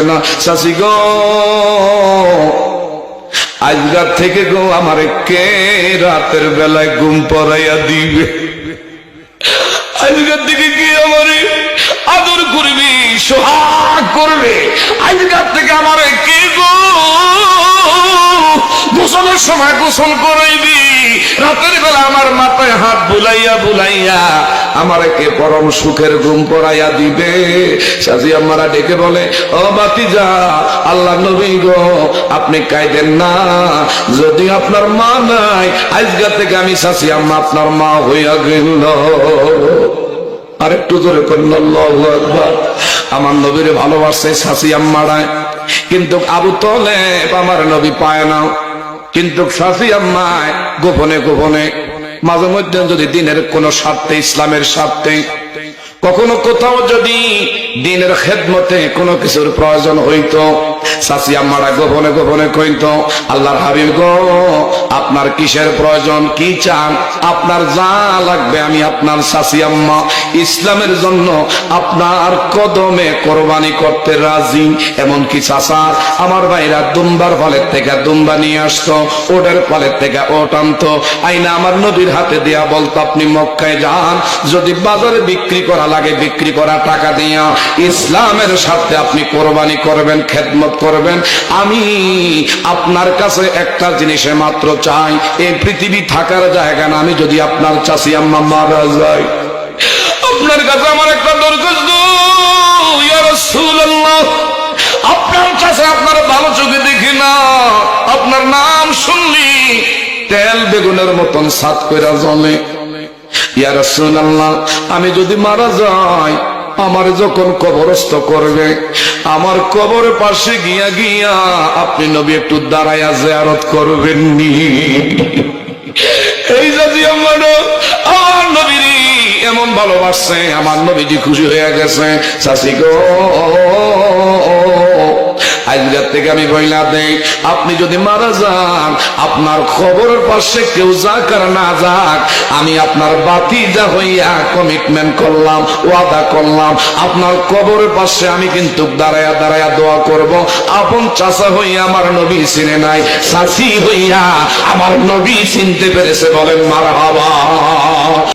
না চাচি গো, আজকাল থেকে গো আমার কে রাতের বেলায় ঘুম পড়াইয়া দিবে? আজকাল থেকে কি আমার আদর করবি, সোহাগ করবে? আজকাল থেকে আমার কে গো গোসলের সময় গোসল করাইবি? রাতের বেলা আমার মাথায় হাত বুলাইয়া বুলাইয়া আমার কে পরম সুখের ঘুম পড়াইয়া দিবে? চাচি আম্মারা ডেকে বলে, ও ভাতিজা, আল্লাহ নবী গো আপনি কাঁদেন না, যদি আপনার মা নাই আজকে থেকে আমি চাচি আম্মা আপনার মা হইয়া গেল। আর একটু জোরে করল আল্লাহু আকবার। আমার নবীরে ভালোবাসে চাচি আম্মারা, কিন্তু আবু তলেব আমার নবী পায় না। কিন্তু চাচি আম্মায় গোপনে গোপনে মাঝে মধ্যে যদি দিনের কোন স্বার্থে, ইসলামের স্বার্থে, কখনো কোথাও যদি দিনের খেদমতে কোনো কিছুর প্রয়োজন হইতো, চাচি আম্মারা গোপনে গোপনে কইত, আল্লাহর হাবিব গো আপনার কিসের প্রয়োজন, কি চান? আপনার যা লাগবে আমি আপনার চাচি আম্মা ইসলামের জন্য আপনার কদমে কোরবানি করতে রাজি। এমনকি চাচা আমার ভাইরা দুম্বার ফলের থেকে দুম্বা নিয়ে আসতো, ওটের ফলের থেকে ওট আনতো, আইনা আমার নবীর হাতে দেয়া বলতো, আপনি মক্কায় যান, যদি বাজারে বিক্রি করা লাগে বিক্রি করা টাকা দিয়া ইসলামের সাথে আপনি কোরবানি করবেন, খেদমত করবেন। আমি আপনার কাছে একটা জিনিসে মাত্র চাই, এই পৃথিবী থাকার জায়গা না, আমি যদি আপনার চাচি আম্মা মারা যাই, আপনার কাছে আমার একটা দরখাস্ত, ইয়া রাসূলুল্লাহ, আপনার কাছে আপনার ভালো চোখে দেখি না, আপনার নাম শুনলি তেল বেগুনের মতন সাত কইরা জমে। ইয়া রাসূলুল্লাহ, আমি যদি মারা যাই, আমার যখন কবরস্থ করবে, আমার কবরের পাশে গিয়া গিয়া আপনি নবী একটু দাঁড়াইয়া জিয়ারত করবেন নি? এই যদি আমার নবীর এমন ভালোবাসছে, আমার নবীজি খুশি হয়ে গেছে। চাচি গো, আজকের থেকে আমি বইলা দেই, আপনি যদি মারা যান, আপনার খবরের পাশে কেউ যাক আর না যাক, আমি আপনার ভাতিজা হইয়া কমিটমেন্ট করলাম, ওয়াদা করলাম, আপনার কবরের পাশে আমি কিন্তু দাঁড়ায়া দাঁড়ায়া দোয়া করব। আপন চাচা হইয়া আমার নবী চিনে নাই, চাচি হইয়া আমার নবী চিনতে পেরেছে, বলেন মারহাবা।